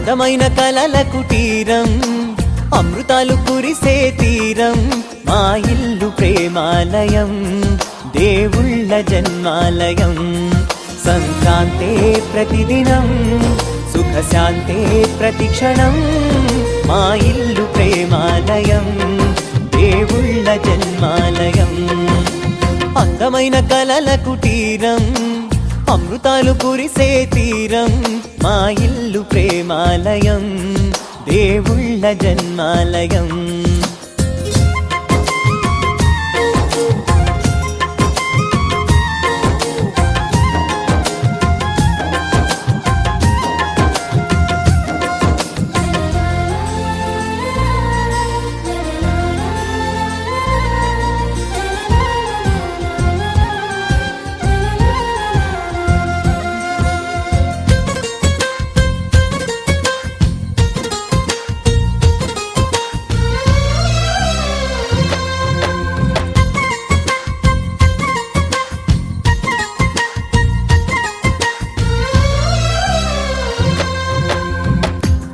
అందమైన కలల కుటీరం, అమృతాలు కురిసే తీరం, మా ఇల్లు ప్రేమాలయం, దేవుళ్ళ జన్మాలయం. సంక్రాంతే ప్రతిదినం, సుఖశాంతే ప్రతిక్షణం, మా ఇల్లు ప్రేమాలయం, దేవుళ్ళ జన్మాలయం. అందమైన కలల కుటీరం, అమృతాలు కురిసే తీరం, మా ఇల్లు ప్రేమాలయం, దేవుళ్ళ జన్మాలయం.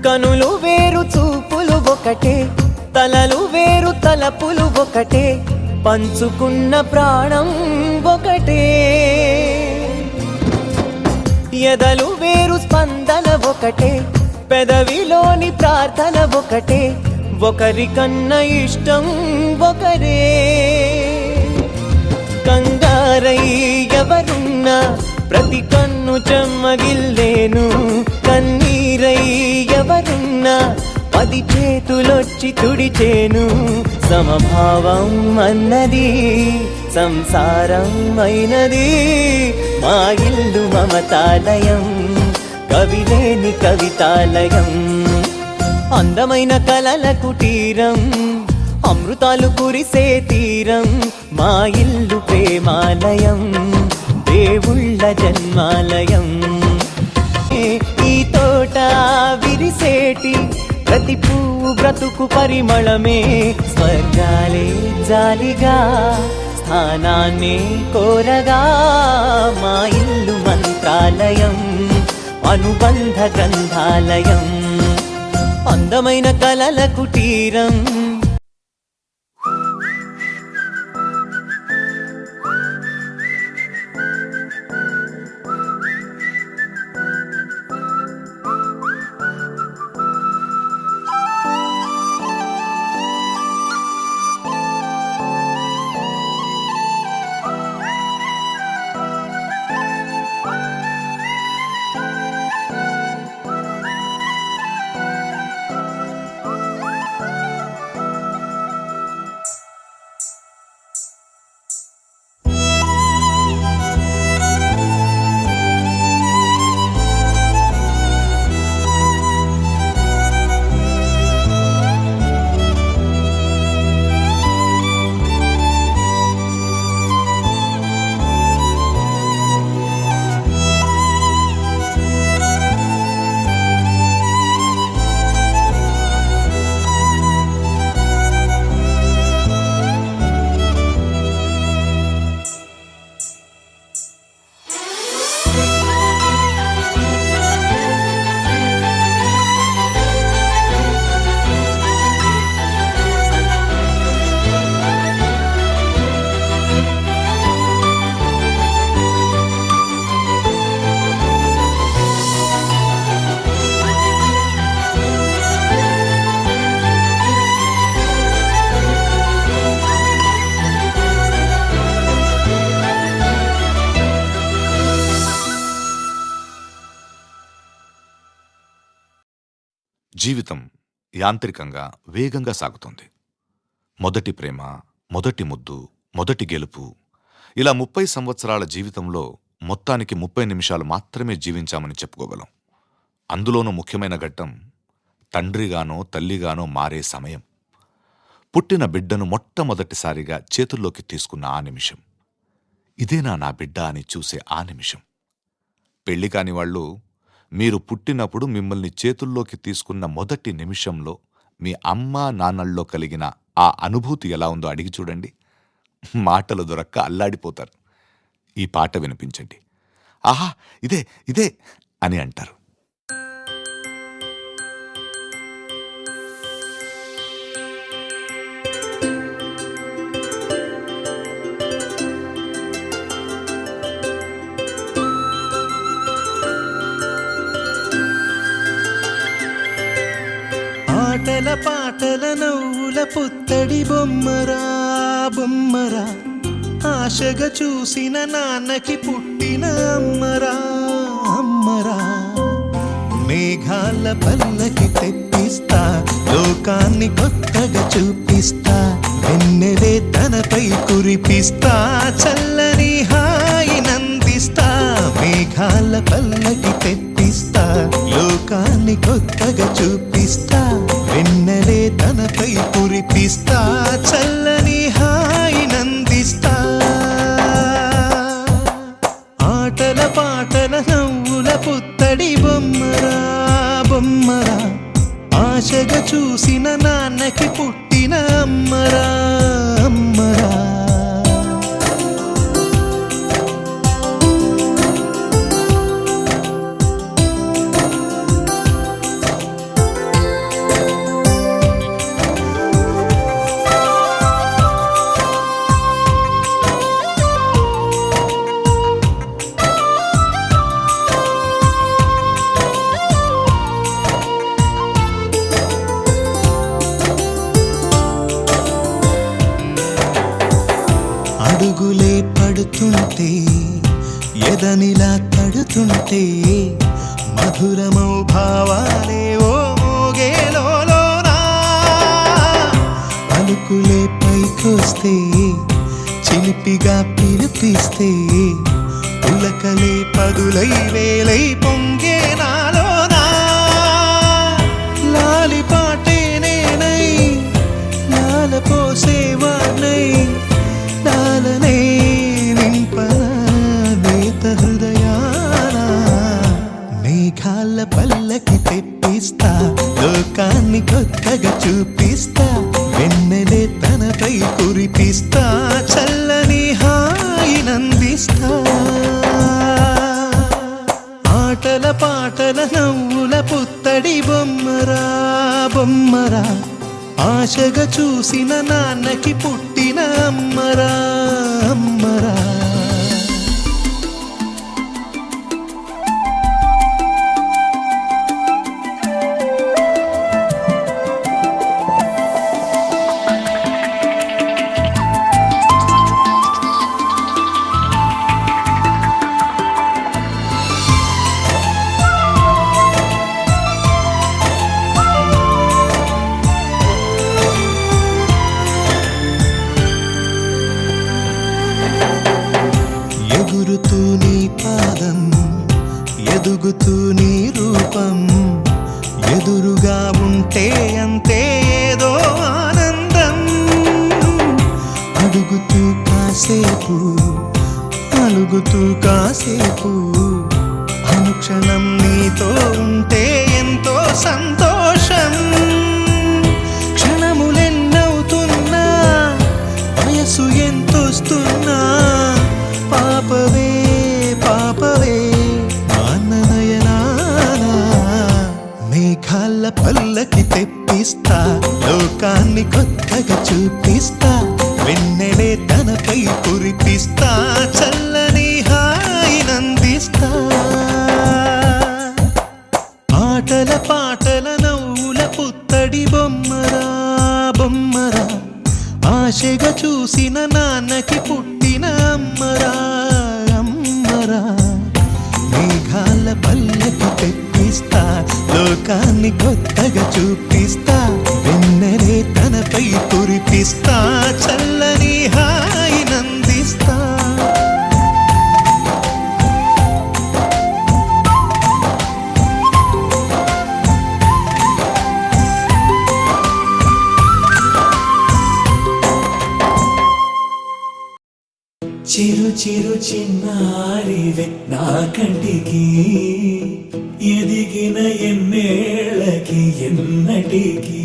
కనులు వేరు చూపులు ఒకటే, తలలు వేరు తలపులు ఒకటే, పంచుకున్న ప్రాణం ఒకటే. ఎదలు వేరు స్పందన ఒకటే, పెదవిలోని ప్రార్థన ఒకటే, ఒకరికన్నా ఇష్టం ఒకరే. కంగారై ఎవరున్నా ప్రతి కన్ను చెమ్మగిల్లేను, కన్నీరై ఎవరున్నా 10 చేతులొచ్చి తుడిచేను. సమభావం అన్నది సంసారం అయినది, మా ఇల్లు మమతాలయం, కవిలేని కవితాలయం. అందమైన కలల కుటీరం, అమృతాలు కురిసే తీరం, మా ఇల్లు ప్రేమాలయం, దేవుళ్ళ జన్మాలయం. ఈ తోట విరిసేటి ప్రతి పువ్వు బ్రతుకు పరిమళమే, స్వర్గాలే జాలిగా స్థానాన్ని కోరగా, మా ఇల్లు మంత్రాలయం, అనుబంధ గ్రంథాలయం. అందమైన కలల కుటీరం. జీవితం యాంత్రికంగా వేగంగా సాగుతుంది. మొదటి ప్రేమ, మొదటి ముద్దు, మొదటి గెలుపు, ఇలా 30 సంవత్సరాల జీవితంలో మొత్తానికి 30 నిమిషాలు మాత్రమే జీవించామని చెప్పుకోగలం. అందులోనూ ముఖ్యమైన ఘట్టం తండ్రిగానో తల్లిగానో మారే సమయం. పుట్టిన బిడ్డను మొట్టమొదటిసారిగా చేతుల్లోకి తీసుకున్న ఆ నిమిషం. ఇదేనా నా బిడ్డ అని చూసే ఆ నిమిషం. పెళ్లి కాని వాళ్ళు మీరు పుట్టినప్పుడు మిమ్మల్ని చేతుల్లోకి తీసుకున్న మొదటి నిమిషంలో మీ అమ్మా నాన్నల్లో కలిగిన ఆ అనుభూతి ఎలా ఉందో అడిగి చూడండి. మాటలు దొరక్క అల్లాడిపోతారు. ఈ పాట వినిపించండి. ఆహా, ఇదే ఇదే అని అంటారు. ఆటల పాటల నవ్వుల పుత్తడి బొమ్మరా బొమ్మరా ఆశగా చూసిన నాన్నకి పుట్టిన అమ్మరా అమ్మరా మేఘాల పల్లకి తెప్పిస్తా లోకాన్ని కొత్తగా చూపిస్తా వెన్నెలే తనపై కురిపిస్తా చల్లని హాయి నందిస్తా మేఘాల పల్లకి తెప్పిస్తా లోకాన్ని కొత్తగా చూపిస్తా వెన్నెలే తనపై కురిపిస్తా చల్లని హాయి నందిస్తా ఆటల పాటల నవ్వుల పుత్తడి బొమ్మరా బొమ్మరా ఆశగా చూసిన నాన్నకి పుట్టిన అమ్మరా అమ్మరా అడుగులే పడుతుంటే ఎదనిలా తడుతుంటే మధురమౌ భావాలే ఓ మోగేలోనా పలుకులే పైకొస్తే చిలిపిగా పిలిపిస్తే పులకలే పదులై వేలై పొంగే నాలోనా లాలి పాటే నేనై లాల పోసేవాణ్ణై లాలనే నింపనా నేత హృదయాన మేఘాల పల్లకి తెప్పిస్తా లోకాన్ని కొత్తగా చూపిస్తా వెన్నెలే తనపై కురిపిస్తా చల్లని హాయి నందిస్తా ఆటల పాటల నవ్వుల పుత్తడి బొమ్మరా బొమ్మరా ఆశగా చూసిన నాన్నకి పుట్టిన అమ్మరా అమ్మరా ఎగురుతూ నీ పాదం ఎదుగుతూ నీ రూపం ఎదురుగా ఉంటే అంతే ఏదో ఆనందం అడుగుతూ కాసేపు అలుగుతూ కాసేపు అనుక్షణం నీతో ఉంటే ఎంతో సంతోషం క్షణములెన్నవుతున్నా వయసు ఎంతొస్తున్నా పాపవే పాపవే నాన్ననయనానా మేఘాల పల్లకి తెప్పిస్తా లోకాన్ని కొత్తగా చూపిస్తా వెన్నెలే తనపై కురిపిస్తా చల్లని హాయి నందిస్తా ఆటల పాటల నవ్వుల పుత్తడి బొమ్మరా బొమ్మరా ఆశగా చూసిన నాన్నకి పుట్టిన అమ్మరా అమ్మరా మేఘాల పల్లకి తెప్పిస్తా లోకాన్ని కొత్తగా చూపిస్తా వెన్నెలే తనపై కురిపిస్తా చల్లని హాయి నందిస్తా చిరు చిరు చిన్నారివే నా కంటికి ఎదిగిన ఎన్నేళ్ళకి ఎన్నటికి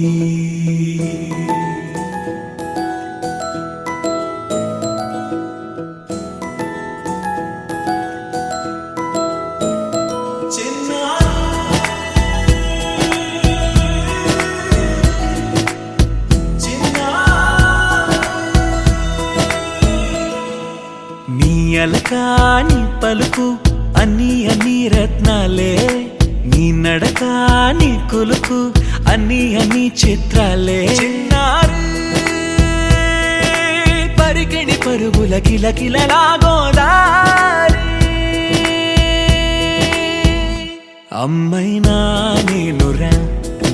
అలకాని పలుకు అన్ని అన్ని రత్నాలే నీ నడకాని కులుకు అన్ని చిత్రాలే చిన్నారు పరికిణి పరుగుల కిలకిలలాగోదారి అమ్మైనా నేనురా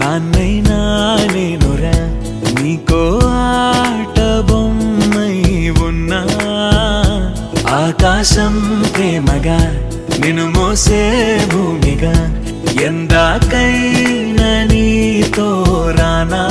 నాన్నైనా నేనురా నీకో ఆట బొమ్మై ఉన్నా ఆకాశం ప్రేమగా నిన్ను మోసే భూమిగా ఎందాకైనా నీతో రానా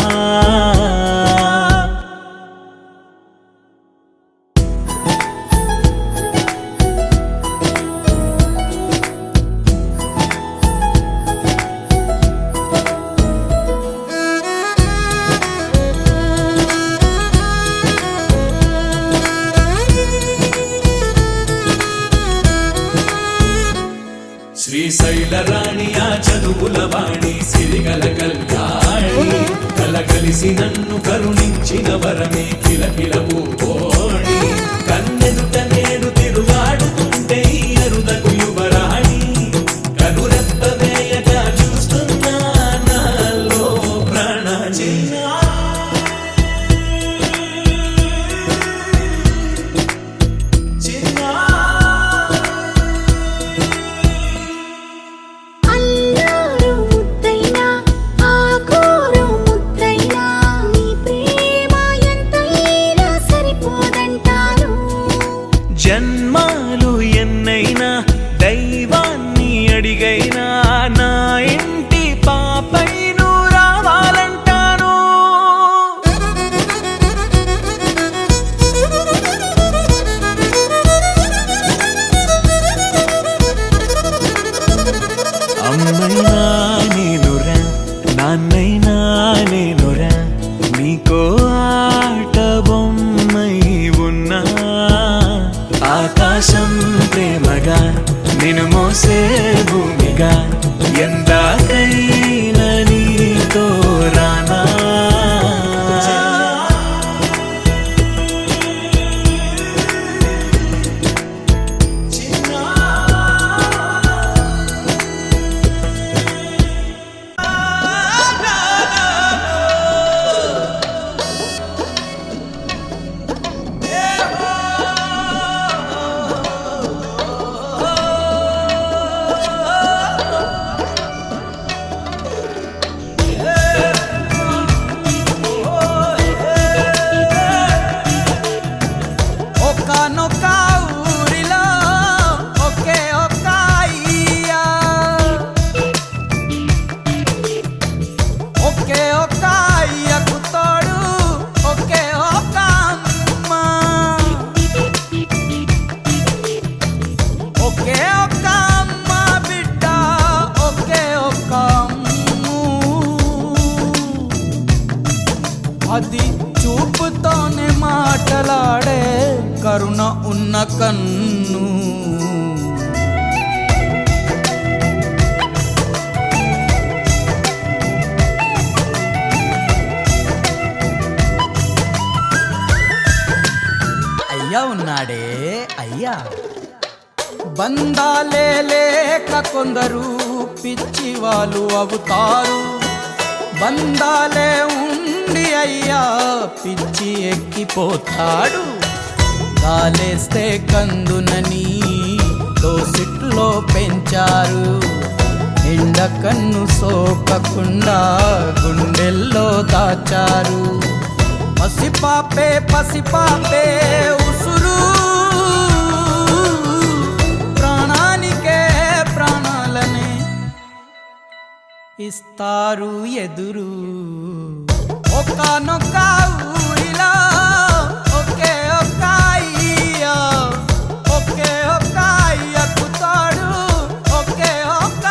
శ్రీశైల రాణి ఆ చదువుల వాణి సిరిగల కళ్యాణి కలగలిసి నన్ను కరుణించిన వరమే కిలకిల పూకోణి కన్నెదుట నేడు తిరుగాడుతుంటే ఈ అరుదకు యువరాణి కనురెప్ప వేయగా చూస్తున్నా నాలో ప్రాణ జన్మాలు ఎన్నైనా దైవాన్ని అడిగైనా నా ఇంటి పాపై నువ్వు రావాలంటాను అమ్మైనా నేనురా నాన్నైనా నేనురా నీకో ఆట బొమ్మై ఉన్నా ఆకాశం ప్రేమగా నిన్ను మోసే భూమిగా ఎందాకైనా నీతో రానా అది చూపుతోనే మాటలాడే కరుణ ఉన్న కన్ను అయ్యా ఉన్నాడే అయ్యా బంధాలే లేక కొందరు పిచ్చి వాళ్ళు అవుతారు బంధాలే ఉండి అయ్యా పిచ్చి ఎక్కిపోతాడు గాలేస్తే కందునని దోసిట్లో పెంచారు ఎండ కన్ను సోకకుండా గుండెల్లో దాచారు పసిపాపే ఉసురు ప్రాణానికే ప్రాణాలనే ఇస్తారు ఎదురు ఒక్కనొక్క ఊరిలో ఒకే ఒక్క అయ్యా ఒకే ఒక్క అయ్యకు తాడు ఒకే ఒక్క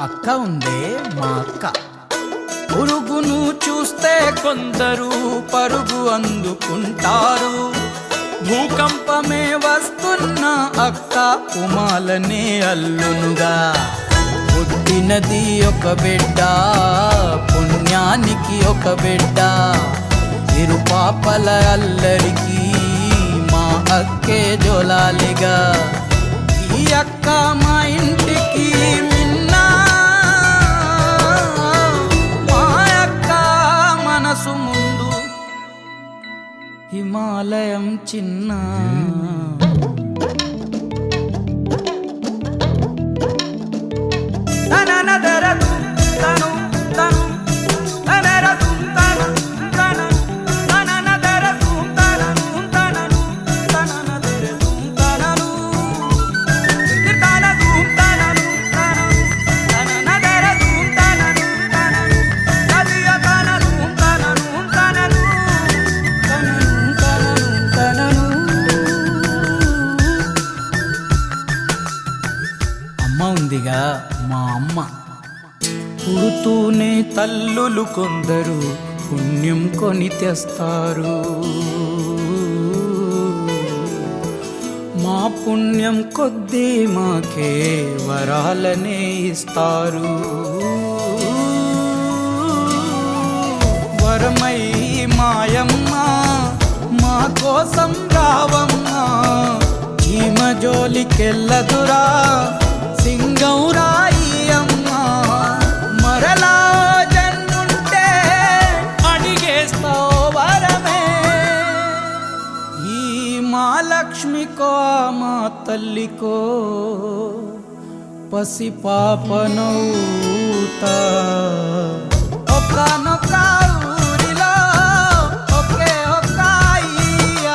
అక్క ఉందే మా అక్క పురుగును చూస్తే కొందరు పరుగు అందుకుంటారు భూకంపమే వస్తున్న అక్క ఉమాలనే అల్లునుగా పుట్టినది ఒక బిడ్డ పుణ్యానికి కుటుంబానికి ఒక బిడ్డ, ఇరు పాపల అల్లరికి మా అక్కే జోలాలిగా. ఈ అక్క మా ఇంటికి మిన్నా, మా అక్క మనసు ముందు హిమాలయం చిన్న. అమ్మ ఉందిగా మా అమ్మ, పుడుతూనే తల్లులు కొందరు పుణ్యం కొని తెస్తారు. మా పుణ్యం కొద్దీ మాకే వరాలనే ఇస్తారు. వరమై మాయమ్మ మా కోసం రావమ్మా, చీమ జోలికెళ్ళదురా సింగం రాయి అమ్మ. మరలా జన్ముంటే అడిగేస్తావు వరమే, ఈ మా లక్ష్మికో మా తల్లికో పసి పాపనవుతా. ఒక్కనొక్క ఊరిలో ఒకే ఒక్క అయ్య,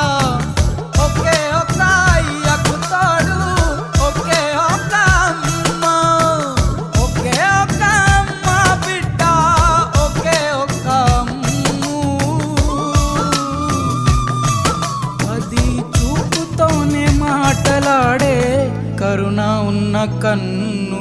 ఒకే ఒక్క అయ్యకు తోడు ఒకే ఒక్క అమ్మ, ఒకే ఒక్క అమ్మ బిడ్డ ఒకే ఒక్క అమ్ము. అది చూపుతోనే మాటలాడే కరుణ ఉన్న కన్ను.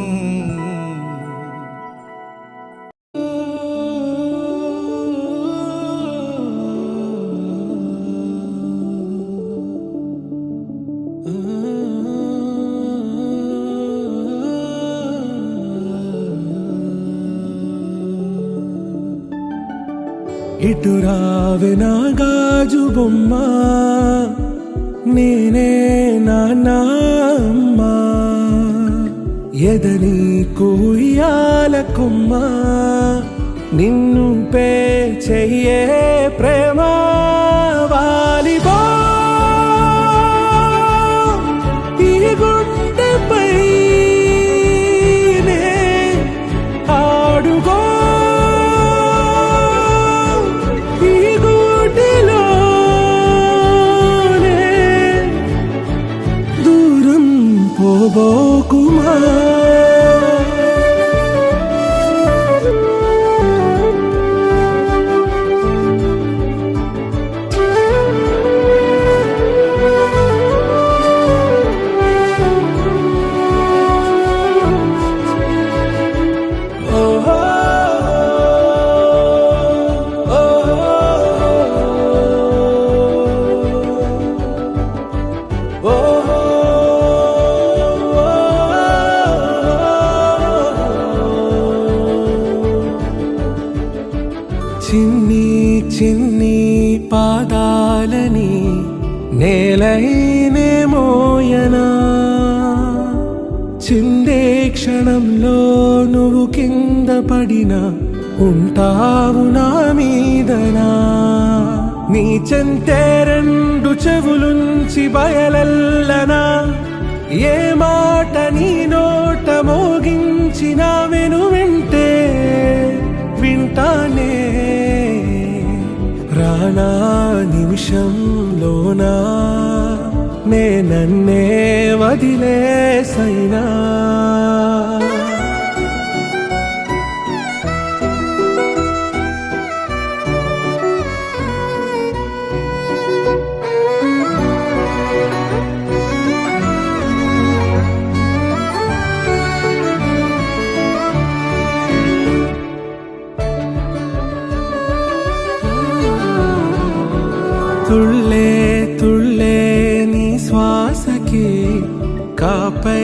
ఇటు రావే నా గాజు బొమ్మ, నేనే నాన్నమ్మ, ఎదని కూయాల కొమ్మ, నిన్ను పే చెయ్యే ప్రేమ వాలిబో. ఈ గుండెపై ఆడుగో, పోబోకుమా. చిన్ని చిన్ని పాదాలని నేలైనే మోయనా, చిందే క్షణంలో నువ్వు కింద పడినా ఉంటావు నా మీదనా. నీ చెంతే రెండు చెవులుంచి బయలెల్లనా, ఏ మాట నీ నోట మోగించిన వెను వింటే వింటానే. రానా నిమిషంలోనా నే నన్నే వదిలేసైనా. తుళ్ళే తుళ్ళే నీ శ్వాసకి కాపై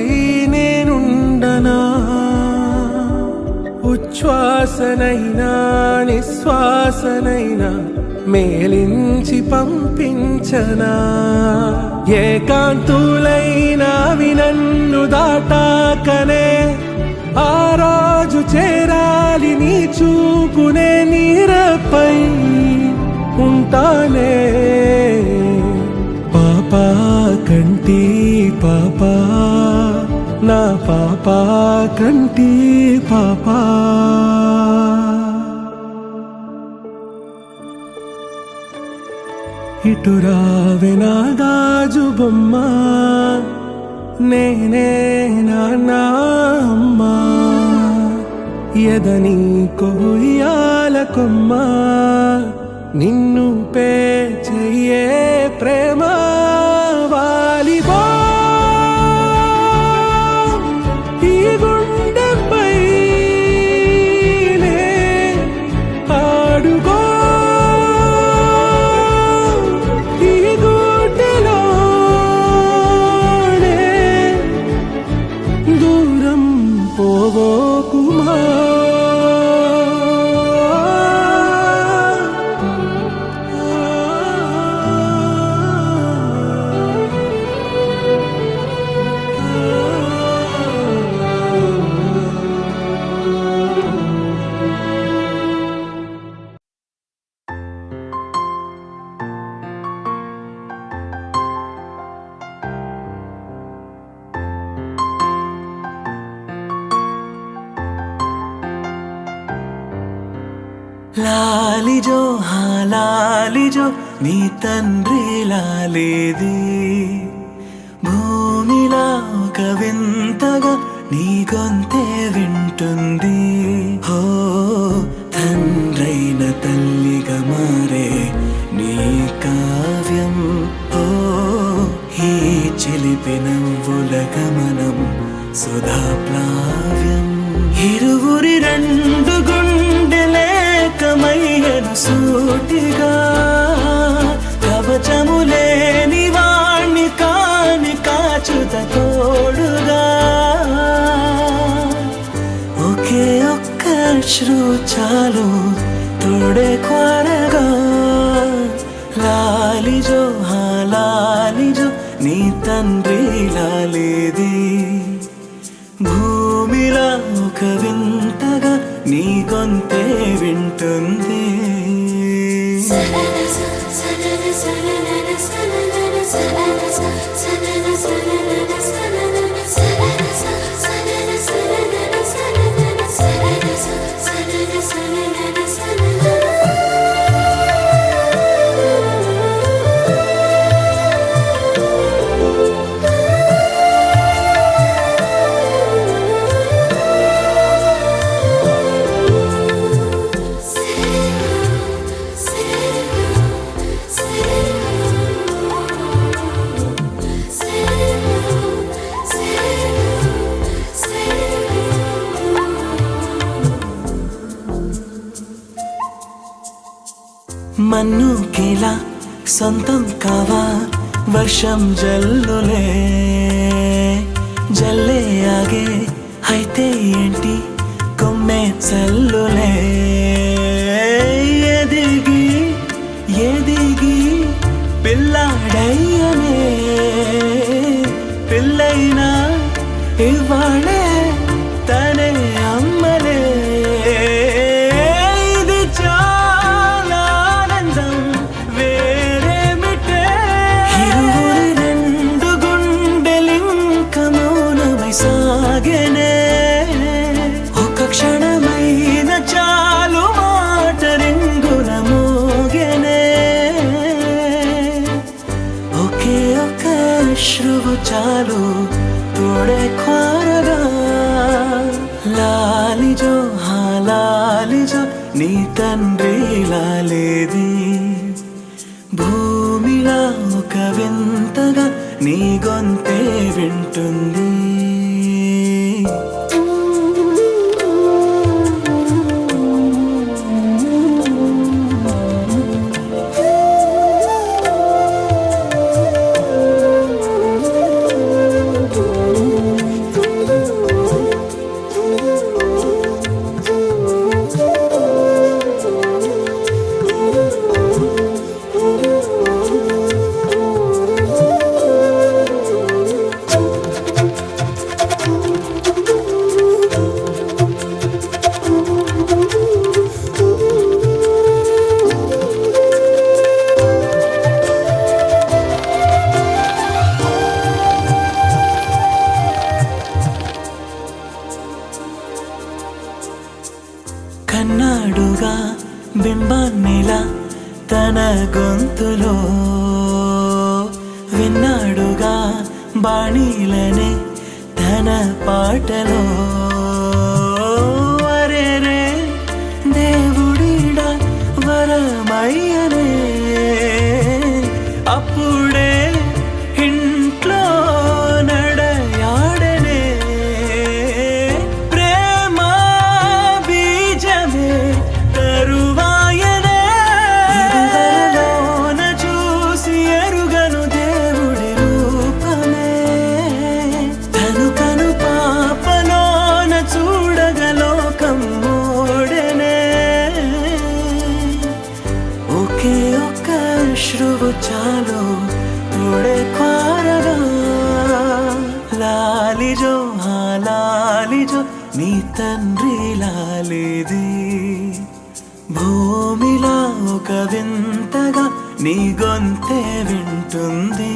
నేనుండనా, శ్వాసనైనా నిశ్వాసనైనా మేలించి పంపించనా ఏకాంతులైనా వినన్ను దాటాకనే ఆ రోజు చేరాలి నీ చూపునే నీరపై ఉంటానే పాపా కంటి పాపా నా పాపా కంటి పాపా ఇటురావే నా గాజు బొమ్మ నేనే నాన్న అమ్మ ఎదని కొయ్యాల కొమ్మ నిన్ను పే చెయ్యే ప్రేమ వాలిబో ఈ గుండెపై ఆడుకో ఈ గుడ్డెలోనే దూరం పోవోకుమా లాలిజో లాలిజో నీ తండ్రి లాలేది భూమిలా ఒక వింతగా నీ గొంతే వింటుంది హో తండ్రైన తల్లిగా మారే నీ కావ్యం హో ఈ చిలిపి నవ్వుల గమనం సుధా ప్లావ్యం ఇరువురి రెండు గుండెలేకమయ్యను సూటిగా కవచములేని వాణ్ణి కాని కాచుత తోడుగా ఒకే ఒక్క అశ్రు చాలు తోడే క్వారగా లాలిజో లాలిజో నీ తండ్రి లాలేది భూమిలా ఒక వింతగా నీ గొంతే వింటుంది మన్నుకేలా సొంతం కావా వర్షం జల్లులే జల్లే ఆగే అయితే ఏంటి కొమ్మే చల్లులే ఎదిగి ఎదిగి పిల్లాడయ్యనే పిల్లైనా ఇవాళే తనే అమ్మలే ఇది చాలా ఆనందం వేరేమిటే ఇరువురి రెండు గుండెలింక మౌనమై సాగెనే ఒక క్షణమైన చాలు మాట రింగుల మోగెనే ఒకే ఒక అశ్రువు చాలు తోడే క్వారగా లాలిజో లాలిజో నీ తండ్రి లాలేది భూమిలా ఒక వింతగా నీ గొంతే వింటుంది కన్నాడుగా బింబాన్నిలా తన గొంతులో, విన్నాడుగా బాణీలనే తన పాటలో. అరేరే దేవుడిడా వరమయ్యనే, అప్పుడే ఇంట్లో నడయాడనే. ప్రేమ బీజమే తరువాయనే, ఇదివరలోన చూసి ఎరుగను దేవుడి రూపమే. తను కను పాపలోన చూడగలోకం మోడనే. ఒకే ఒక్క అశ్రువు చాలు తోడే క్వారగా. లాలిజో హా లాలిజో నీ తండ్రి లాలిది. భూమిలా ఒక వింతగా నీ గొంతే వింటుంది.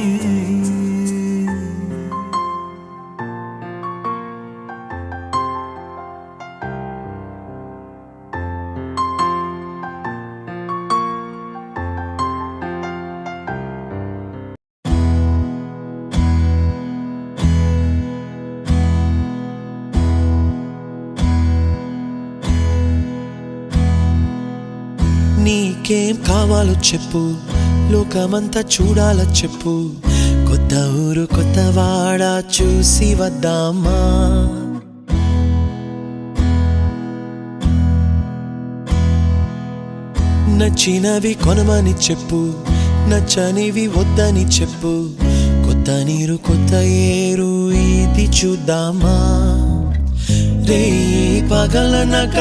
నీకేం కావాలో చెప్పు, లోకమంతా చూడాలో చెప్పు. కొత్త ఊరు కొత్త వాడ చూసి వద్దామా. నచ్చినవి కొనమని చెప్పు, నచ్చనివి వద్దని చెప్పు. కొత్త నీరు కొత్త ఏరు ఇది చూద్దామా. రే పగలనక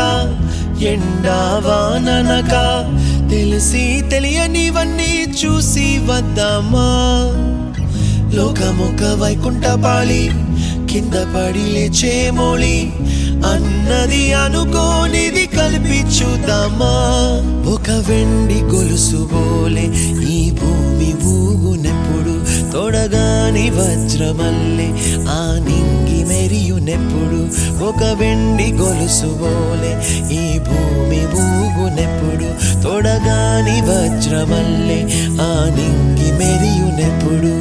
ఎండావాననక తెలిసి తెలియనివన్నీ చూసి వద్దామా. లోకమొక వైకుంఠపాళి, కింద పడి లేచే మోళి, అన్నది అనుకోనిది కలిపి చూద్దామా. ఒక వెండి గొలుసు బోలే ఈ భూమి ఊగునెప్పుడు, తొడగాని వజ్రమల్లే ఆ నింగి మెరియునెప్పుడు. ఒక వెండి గొలుసు బోలే ఈ భూమి ఊగునెప్పుడు, తొడగాని వజ్రమల్లే ఆ నింగి మెరియునెప్పుడు.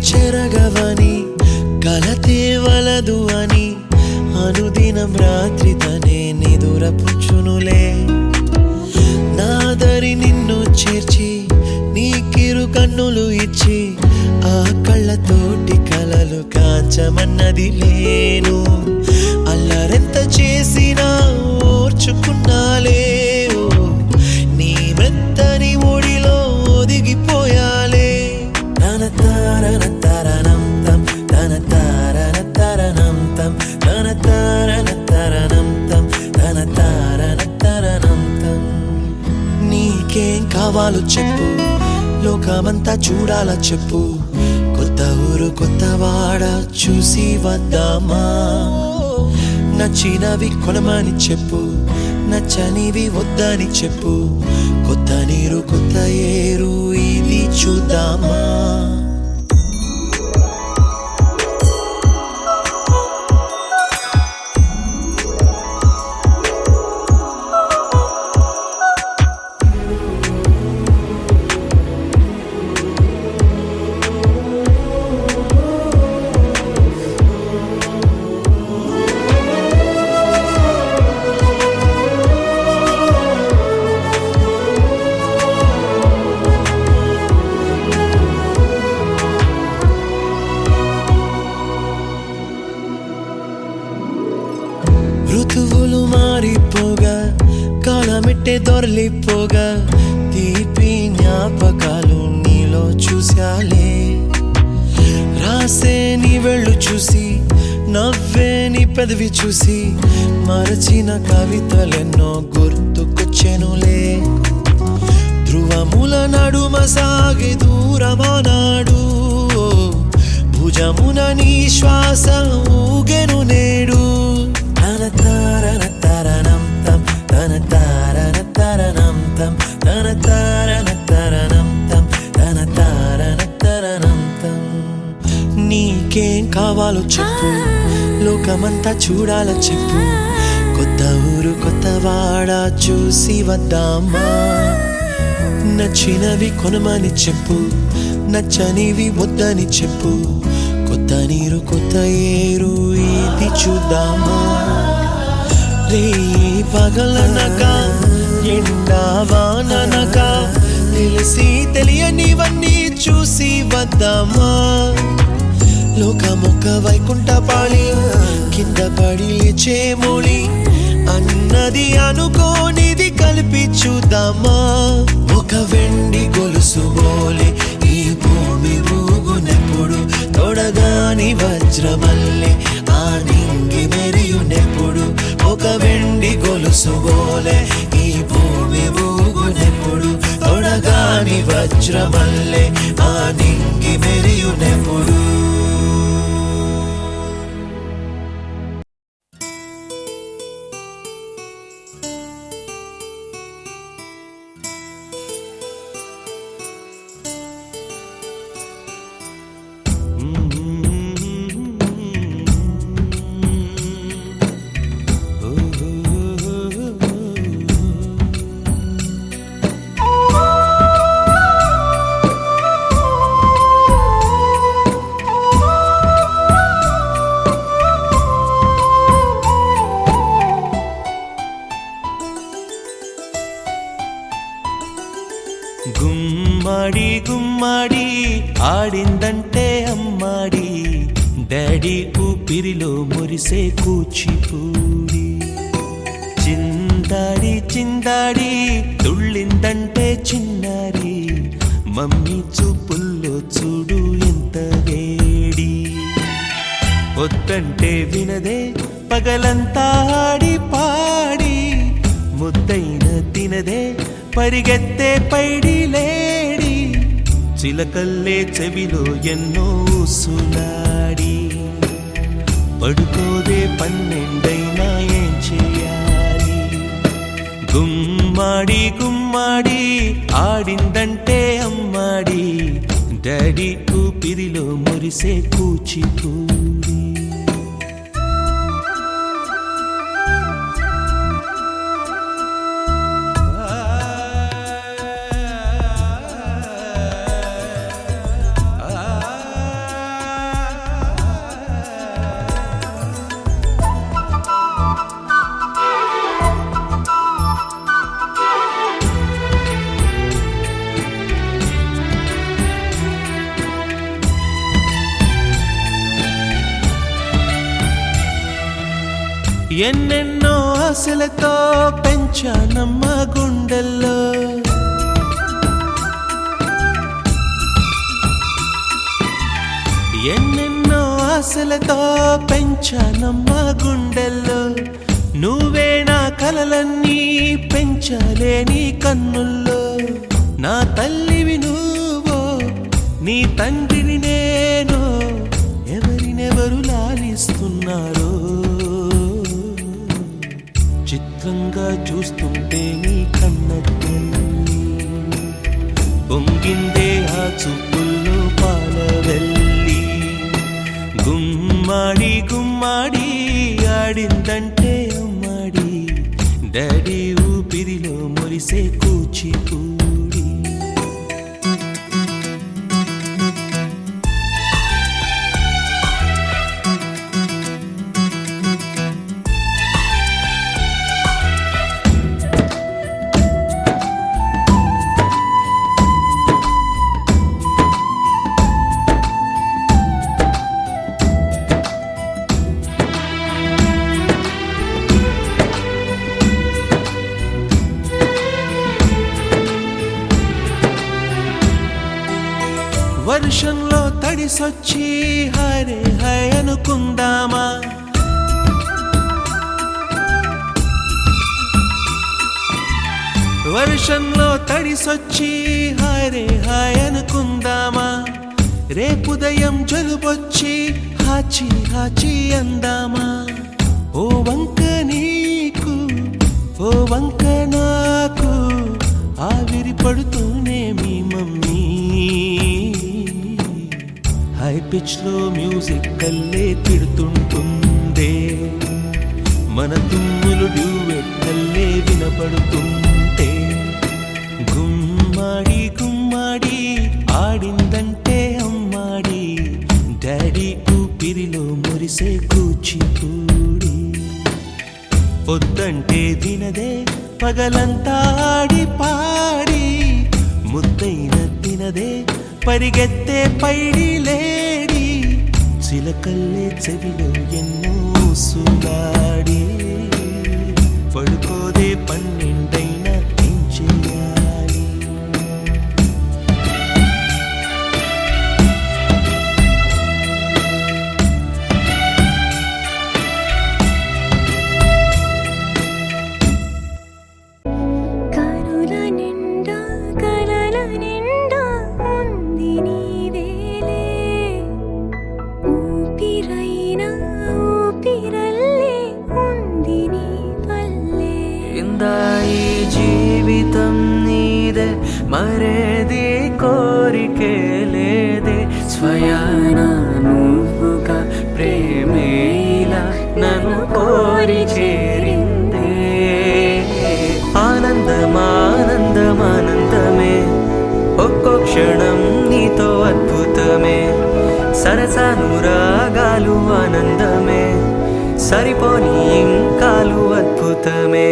చెరగవని కలతే వలదు అని అనుదినం రాత్రి తనే నిదురపుచ్చునులే. నాదరి నిన్ను చేర్చి నీ కిరు కన్నులు ఇచ్చి, ఆ కళ్ళతోటి కలలు కాంచమన్నది లేను. అల్లరెంత చేసినా ఓర్చుకున్నాలే, నీ మెత్తని ఒడిలో ఒదిగిపోయాలే. తన తారన తరణం తం, తన తారన తరణం తం, తన తారన తరణం తం, తన తారన తరణం తం. నీకేం కావాలో చెప్పు, లోకమంతా చూడాలా చెప్పు. కొత్త ఊరు కొత్త వాడ చూసి వద్దామా. నచ్చినవి కొనమని చెప్పు, నచ్చనివి వద్దని చెప్పు. కొత్త నీరు కొత్త ఏరు ఇది చూద్దామా. ఋతువులు మారిపోగా, కాలమెట్టే దొరలిపోగా, తీపి జ్ఞాపకాలు నీలో చూశాలే. రాసే నీ వెళ్ళు చూసి, నవ్వే నీ పెదవి చూసి, మరచిన కవితలెన్నో గుర్తుకొచ్చెనులే. ధ్రువముల సాగే దూరమానాడు భుజమున నీ శ్వాస ఊగెను నేడు తన తారన తరణం తం తన తారన తరణం తం తన తారన తరణం తం తన తారన తరణం తం నీకేం కావాలో చెప్పు లోకమంతా చూడాల చెప్పు కొత్త ఊరు కొత్త వాడ చూసి వద్దామా నచ్చినవి కొనమని చెప్పు నచ్చనివి వద్దని చెప్పు కొత్త నీరు కొత్త ఏరు ఇది చూద్దామా రే పగలనగా ఎండా వాననగా తెలిసి తెలియనివన్నీ చూసి వద్దామా లోకమొక్క వైకుంఠపాళి కింద పడి లేచే మోళి అన్నది అనుకోనిది కలిపి చూద్దామా ఒక వెండి గొలుసు బోలే ఈ భూమి ఊగునెప్పుడు తొడగాని వజ్రమల్లె ఆ నింగి మెరియునెప్పుడు ఒక వెండి గొలుసు బోలే ఈ భూమి ఊగునెప్పుడు తొడగాని వజ్రమల్లె ఆ నింగి మెరియునెప్పుడు గుమ్మడి గుమ్మడి ఆడిందంటే అమ్మాడి డాడీ ఊపిరిలో మురిసే కూచిపూడి చిందాడి చిందాడి తుళ్ళిందంటే చిన్నారి మమ్మీ చూపుల్లో చూడు ఎంత వేడి వద్దంటే వినదే పగలంతా ఆడి పాడి ముద్దైన తినదే పరిగెత్తే పైడి లేడి చిలకల్లే చెవిలో ఎన్నో సులాడి పడుకోదే పన్నెండైనా ఏం చేయాలి గుమ్మాడి గుమ్మాడి ఆడిందంటే అమ్మాడి డాడీ ఊపిరిలో మురిసే కూచిపూడి ఎన్నెన్నో ఆశలతో పెంచానమ్మ గుండెల్లో ఎన్నెన్నో ఆశలతో పెంచానమ్మ గుండెల్లో నువ్వే నా కలలన్నీ పెంచాలే నీ కన్నుల్లో నా తల్లివి నువ్వో నీ తండ్రిని నేను ఎవరినెవరు లాలిస్తున్నారో చిత్రంగా చూస్తుంటే నీ కన్నట్టు పొంగిందే ఆ చూపుల్లో పాలవెల్లి గుమ్మాడి గుమ్మాడి ఆడిందంటే అమ్మాడి డాడీ ఊపిరిలో మురిసే కూచిపూడి వర్షంలో తడిసొచ్చి హరే హై అనుకుందామా వర్షంలో తడిసొచ్చి హరే హై రేపుదయం జలుబొచ్చి హాచి హాచి అందామా ఓ వంక నీకు ఓ వంక నాకు ఆవిరి పడుతూనే మీ మమ్మీ హై పిచ్ లో మ్యూజిక్ కల్లే తిడుతుంటుందే మన తుమ్ములు డ్యూయెట్ కల్లే వినపడుతుంటే గుమ్మాడి గుమ్మాడి ఆడిందంటే అమ్మాడి డాడీ ఊపిరిలో మురిసే కూచిపూడి పొద్దంటే వినదే పగలంతా ఆడి పాడి ముద్దైన తినదే పరిగెత్తే పైడి లేడి చిలకల్లే చెవిలో ఎన్నో సులాడి పడుకోదే పన్నెండైనా ఏం చెయ్యాలి కనుల నిండా కలల నిండా ఉంది నీవేలే ఊపిరైనా ఊపిరల్లే ఉంది నీ వల్లే ఇందా ఈ జీవితం నీదే మరేది కోరికే లేదే స్వయాన నువ్వుగా ప్రేమే ఇలా నన్ను కోరి చేరిందే ఆనందమానందమానందమే ఒక్కో క్షణం నీతో అద్భుతమే సరసానురాగాలు ఆనందమే సరిపోని ఇంకాలు అద్భుతమే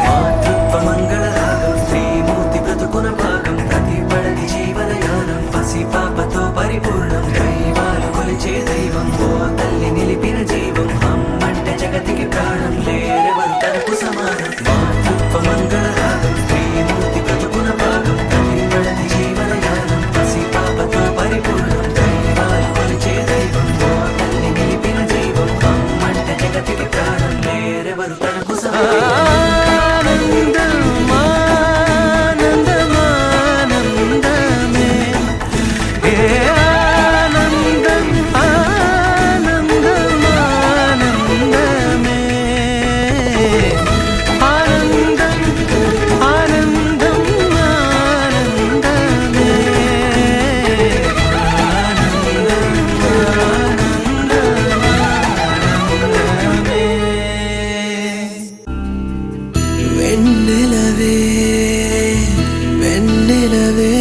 మాతృత్వ మంగళరాగం శ్రీమూర్తి బ్రతుకున భాగం ప్రతి పడతి జీవనయానం పసి పాపతో పరిపూర్ణం దైవాలు కొలిచే దైవం ఓ తల్లి నిలిపిన జీవం అమ్మంటే జగతికి ప్రాణం లేరెవరు తనకు సమానం మాతృత్వ మంగళరాగం శ్రీమూర్తి బ్రతుకున భాగం ప్రతి పడతి జీవనయానం పసి పాపతో పరిపూర్ణం దైవాలు కొలిచే దైవం ఓ తల్లి నిలిపిన జీవం అమ్మంటే జగతికి ప్రాణం లేరెవరు తనకు సమానం ఆనందమానందమానందమే ఏ ఆనందం ఆనందమానందమే ఆనందం ఆనందం ఆనందమే వెన్నెలవే వెన్నెలవే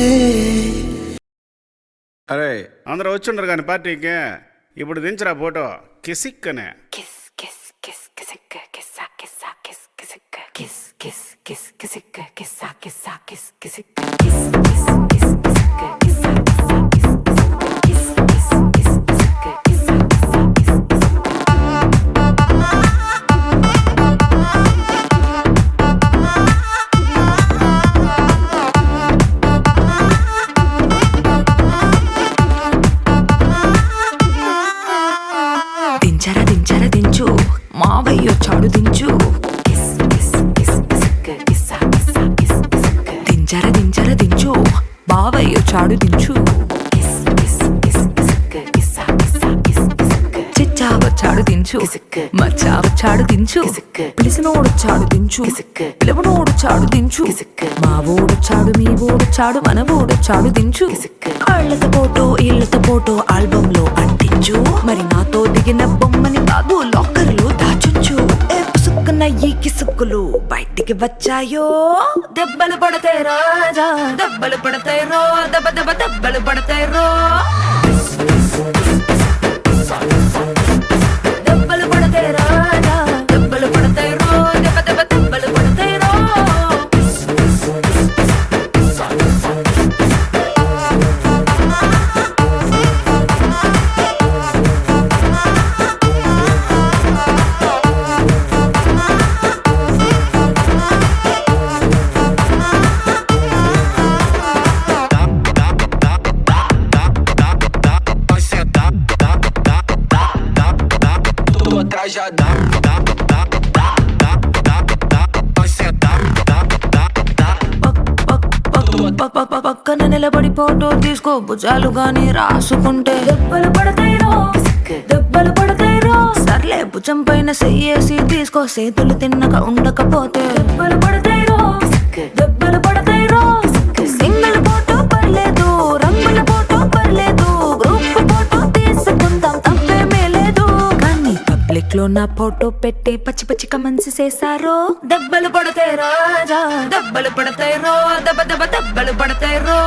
అరే అందరూ వచ్చుండరు కానీ పార్టీకి ఇప్పుడు దించరా ఫోటో కిసిక్ అనే kiss kiss kiss kissika kissa kissa kiss kissika kiss kiss kiss kissika kissa kissa kiss kissika kiss kiss kiss kissika kissa kissa kiss kissika kiss kiss kiss kissika kissa kissa kiss దించరా దించరా దించు మావయ్య చాడు దించు kiss kiss kiss kissika kissa kissa kiss kissika దించరా దించరా దించు బావయ్య చాడు దించు kiss kiss kiss kissika kissa kissa kiss kissika చిచ్చావ చాడు దించు కిసుక్కు. మచ్చావ చాడు దించు కిసుక్కు. పిలిసినోడు చాడు దించు కిసుక్కు. పిలవనోడు చాడు దించు కిసుక్కు. మా ఓడు చాడు మీ ఓడు చాడు మన ఓడు చాడు దించు కిసుక్కు. కాళ్ళతో పోటో ఇళ్ళతో పోటో ఆల్బమ్ లో అంటించు మరి నాతో దిగిన బొమ్మని కాదు లాకర్ లో దాచుంచు ఏ పుసుక్కున్న ఈ కిసుక్కులు బయటికి వచ్చాయో దెబ్బలు పడతాయి రాజా దెబ్బలు పడతాయి రో దెబ్బ దెబ్బ దెబ్బలు పడతాయి రో దెబ్బలు పడతాయి రాజా దెబ్బలు పడతాయి రో దెబ్బ దెబ్బ దెబ్బలు పడతాయి రో já dá, dá, dá, dá, dá, dá, dá. Vai sentar, dá, dá, dá. పక్కన నిలబడి ఫోటో తీసుకో భుజాలు గాని రాసుకుంటే దెబ్బలు పడతాయి రో దెబ్బలు పడతాయి రో సర్లే భుజం పైన చెయ్యేసి తీసుకో చేతులు తిన్నక ఉండకపోతే దెబ్బలు పడతాయి రో దెబ్బలు పడతాయి రో సింగిల్ ఫోటో పర్లేదు రంగుల ఫోటో పర్లేదు గ్రూప్ ఫోటో తీసుకుందాం తప్పేమీ లేదు కానీ పబ్లిక్ లో నా ఫోటో పెట్టి పచ్చి పచ్చి కమెంట్స్ చేశారో దెబ్బలు పడతాయి రాజా దెబ్బలు పడతాయి రో దెబ్బ దెబ్బ దెబ్బలు పడతాయి రో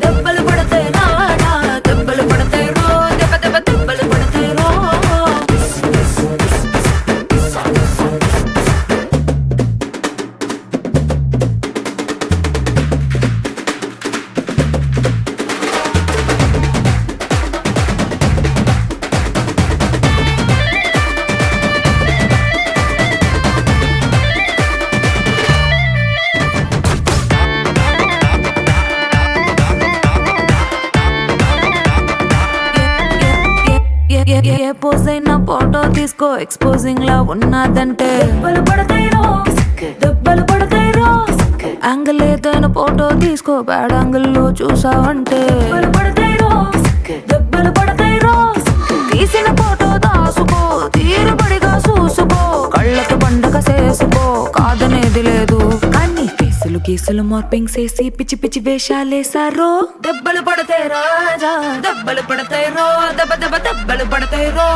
దెబ్బలు పడతాయి రాజా దెబ్బలు పడతాయి రో దెబ్బ దెబ్బ దెబ్బలు పడతాయి రో ఏ పోజ్ అయినా ఫోటో తీసుకో ఎక్స్పోజింగ్ లా ఉన్నదంటే దెబ్బలు పడతాయి రో దెబ్బలు పడతాయి రో యాంగిల్ ఏదైనా ఫోటో తీసుకో బ్యాడ్ యాంగిల్ లో చూసావంటే దెబ్బలు పడతాయి రో దెబ్బలు పడతాయి రో తీసిన ఫోటో దాసుకో తీరుబడిగా చూసుకో కళ్ళకు పండగ చేసుకో కాదనేది లేదు కానీ కేసులు గీసులు మార్పింగ్ చేసి పిచ్చి పిచ్చి వేషాలేసారో దెబ్బలు పడతాయి రాజా దెబ్బలు పడతాయి రో దెబ్బ దెబ్బ దెబ్బలు పడతాయి రో